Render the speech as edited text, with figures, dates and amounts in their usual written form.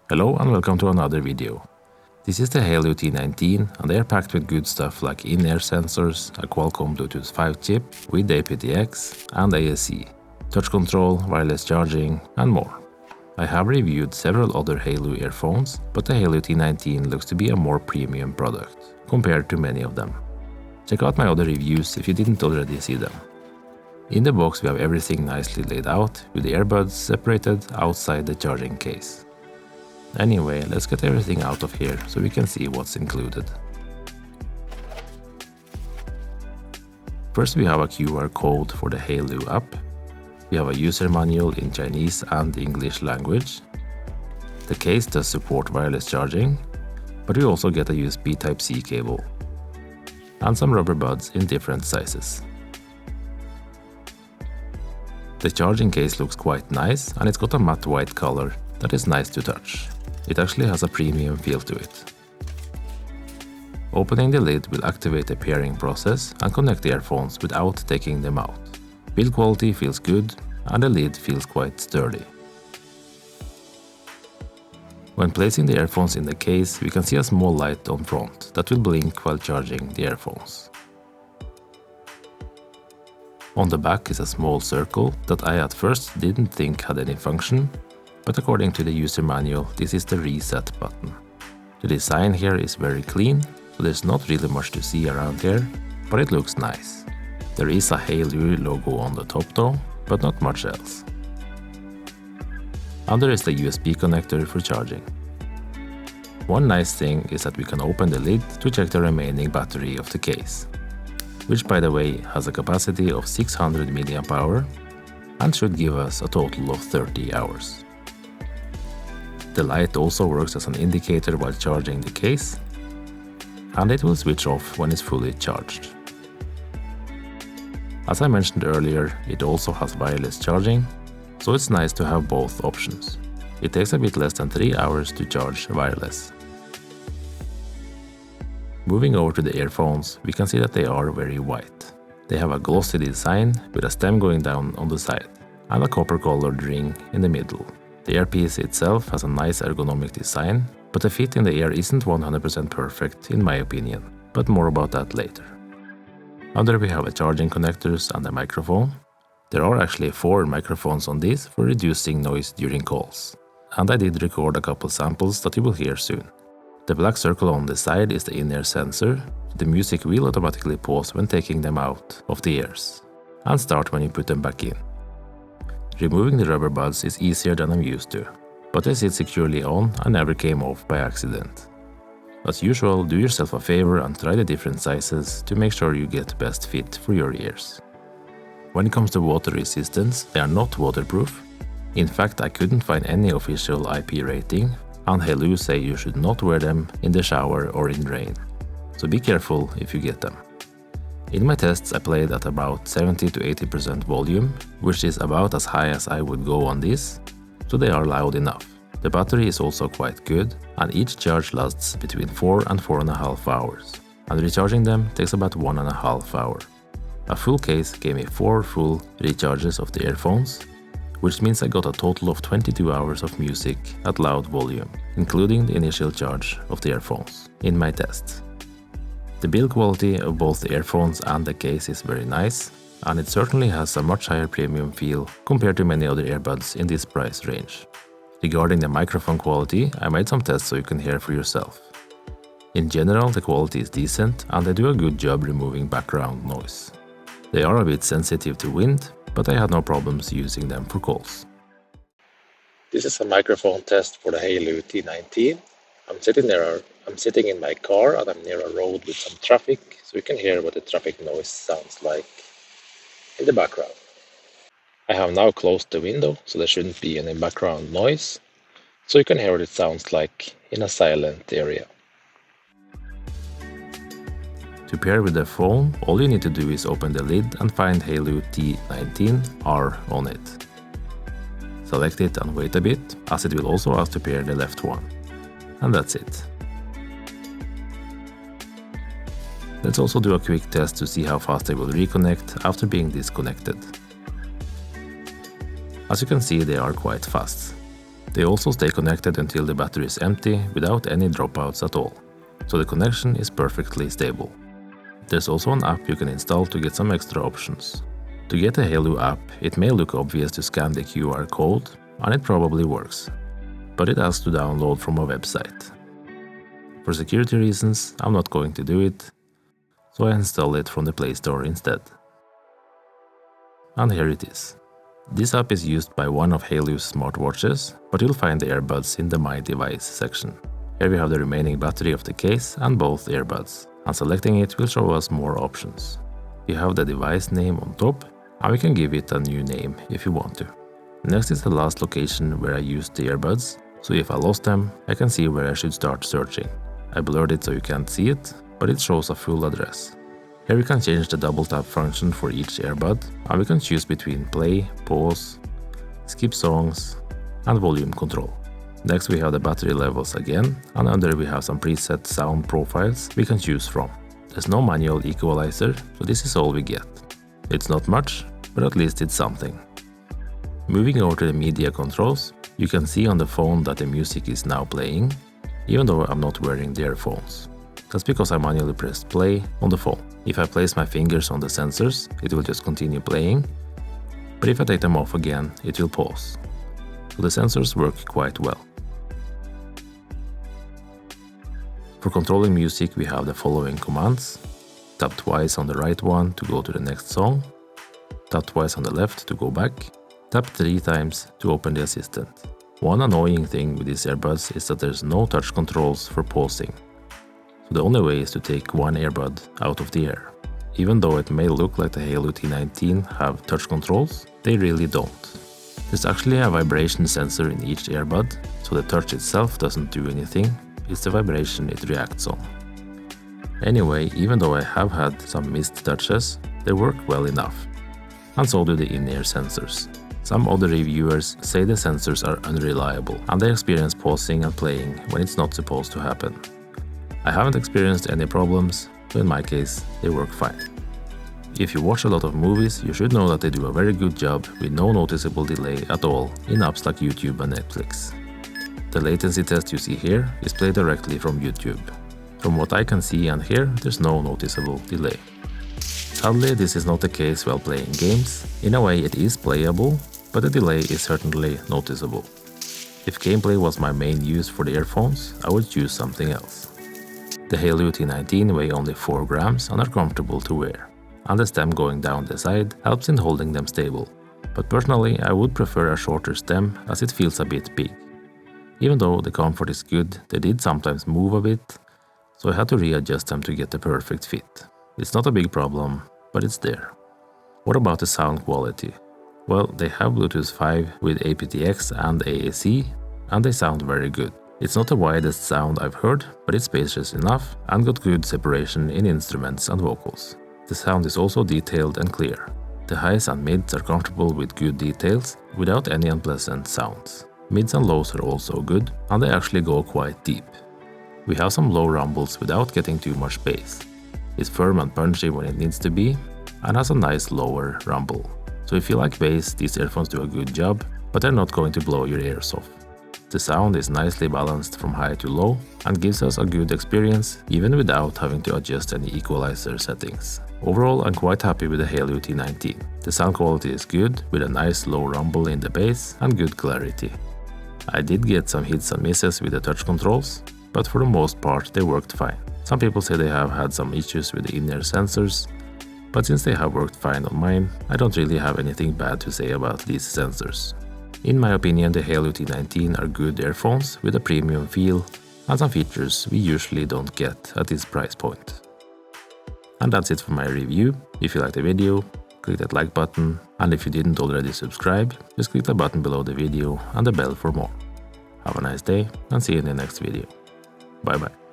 Hello and welcome to another video. This is the Halo T19 and they are packed with good stuff like in-ear sensors, a Qualcomm Bluetooth 5 chip with aptX and ASC, touch control, wireless charging and more. I have reviewed several other Halo earphones, but the Halo T19 looks to be a more premium product compared to many of them. Check out my other reviews if you didn't already see them. In the box we have everything nicely laid out with the earbuds separated outside the charging case. Anyway, let's get everything out of here so we can see what's included. First we have a QR code for the Halo app. We have a user manual in Chinese and English language. The case does support wireless charging, but we also get a USB Type-C cable. And some rubber buds in different sizes. The charging case looks quite nice and it's got a matte white color that is nice to touch. It actually has a premium feel to it. Opening the lid will activate the pairing process and connect the earphones without taking them out. Build quality feels good and the lid feels quite sturdy. When placing the earphones in the case, we can see a small light on front that will blink while charging the earphones. On the back is a small circle that I at first didn't think had any function, but according to the user manual, this is the reset button. The design here is very clean, so there's not really much to see around here, but it looks nice. There is a Halo logo on the top though, but not much else. And there is the USB connector for charging. One nice thing is that we can open the lid to check the remaining battery of the case, which by the way has a capacity of 600 mAh and should give us a total of 30 hours. The light also works as an indicator while charging the case, and it will switch off when it's fully charged. As I mentioned earlier, it also has wireless charging, so it's nice to have both options. It takes a bit less than 3 hours to charge wireless. Moving over to the earphones, we can see that they are very white. They have a glossy design with a stem going down on the side and a copper-colored ring in the middle. The earpiece itself has a nice ergonomic design, but the fit in the ear isn't 100% perfect in my opinion, but more about that later. Under we have the charging connectors and the microphone. There are actually 4 microphones on these for reducing noise during calls, and I did record a couple samples that you will hear soon. The black circle on the side is the in-ear sensor. The music will automatically pause when taking them out of the ears, and start when you put them back in. Removing the rubber buds is easier than I'm used to, but they sit securely on and never came off by accident. As usual, do yourself a favor and try the different sizes to make sure you get best fit for your ears. When it comes to water resistance, they are not waterproof. In fact, I couldn't find any official IP rating, and Halo say you should not wear them in the shower or in rain, so be careful if you get them. In my tests I played at about 70 to 80% volume, which is about as high as I would go on this, so they are loud enough. The battery is also quite good, and each charge lasts between 4 and 4.5 hours, and recharging them takes about 1.5 hours. A full case gave me 4 full recharges of the earphones, which means I got a total of 22 hours of music at loud volume, including the initial charge of the earphones, in my tests. The build quality of both the earphones and the case is very nice, and it certainly has a much higher premium feel compared to many other earbuds in this price range. Regarding the microphone quality, I made some tests so you can hear for yourself. In general, the quality is decent and they do a good job removing background noise. They are a bit sensitive to wind, but I had no problems using them for calls. This is a microphone test for the Halo T19. I'm sitting in my car and I'm near a road with some traffic, so you can hear what the traffic noise sounds like in the background. I have now closed the window, so there shouldn't be any background noise, so you can hear what it sounds like in a silent area. To pair with the phone, all you need to do is open the lid and find Halo T19R on it. Select it and wait a bit, as it will also ask to pair the left one. And that's it. Let's also do a quick test to see how fast they will reconnect after being disconnected. As you can see, they are quite fast. They also stay connected until the battery is empty without any dropouts at all, so the connection is perfectly stable. There's also an app you can install to get some extra options. To get a Hailu app, it may look obvious to scan the QR code, and it probably works, but it asks to download from a website. For security reasons, I'm not going to do it, so I install it from the Play Store instead. And here it is. This app is used by one of Hailu's smartwatches, but you'll find the earbuds in the My Device section. Here we have the remaining battery of the case and both earbuds, and selecting it will show us more options. We have the device name on top, and we can give it a new name if you want to. Next is the last location where I used the earbuds, so if I lost them, I can see where I should start searching. I blurred it so you can't see it, but it shows a full address. Here we can change the double tap function for each earbud, and we can choose between play, pause, skip songs, and volume control. Next we have the battery levels again, and under we have some preset sound profiles we can choose from. There's no manual equalizer, so this is all we get. It's not much, but at least it's something. Moving over to the media controls, you can see on the phone that the music is now playing, even though I'm not wearing the earphones. That's because I manually pressed play on the phone. If I place my fingers on the sensors, it will just continue playing, but if I take them off again, it will pause. So the sensors work quite well. For controlling music, we have the following commands. Tap twice on the right one to go to the next song. Tap twice on the left to go back. Tap 3 times to open the assistant. One annoying thing with these earbuds is that there's no touch controls for pausing. So the only way is to take one earbud out of the air. Even though it may look like the Hailu T19 have touch controls, they really don't. There's actually a vibration sensor in each earbud, so the touch itself doesn't do anything, it's the vibration it reacts on. Anyway, even though I have had some missed touches, they work well enough. And so do the in-ear sensors. Some other reviewers say the sensors are unreliable and they experience pausing and playing when it's not supposed to happen. I haven't experienced any problems, so in my case, they work fine. If you watch a lot of movies, you should know that they do a very good job with no noticeable delay at all in apps like YouTube and Netflix. The latency test you see here is played directly from YouTube. From what I can see and hear, there's no noticeable delay. Sadly, this is not the case while playing games. In a way, it is playable, but the delay is certainly noticeable. If gameplay was my main use for the earphones, I would choose something else. The Hailu T19 weigh only 4 grams and are comfortable to wear, and the stem going down the side helps in holding them stable. But personally, I would prefer a shorter stem as it feels a bit big. Even though the comfort is good, they did sometimes move a bit, so I had to readjust them to get the perfect fit. It's not a big problem, but it's there. What about the sound quality? Well, they have Bluetooth 5 with aptX and AAC, and they sound very good. It's not the widest sound I've heard, but it's spacious enough and got good separation in instruments and vocals. The sound is also detailed and clear. The highs and mids are comfortable with good details without any unpleasant sounds. Mids and lows are also good, and they actually go quite deep. We have some low rumbles without getting too much bass. It's firm and punchy when it needs to be, and has a nice lower rumble. So if you like bass, these earphones do a good job, but they're not going to blow your ears off. The sound is nicely balanced from high to low and gives us a good experience even without having to adjust any equalizer settings. Overall, I'm quite happy with the Hailu T19. The sound quality is good with a nice low rumble in the bass and good clarity. I did get some hits and misses with the touch controls, but for the most part they worked fine. Some people say they have had some issues with the in-ear sensors, but since they have worked fine on mine, I don't really have anything bad to say about these sensors. In my opinion, the Hailu T19 are good earphones with a premium feel and some features we usually don't get at this price point. And that's it for my review. If you liked the video, click that like button, and if you didn't already subscribe, just click the button below the video and the bell for more. Have a nice day and see you in the next video. Bye bye.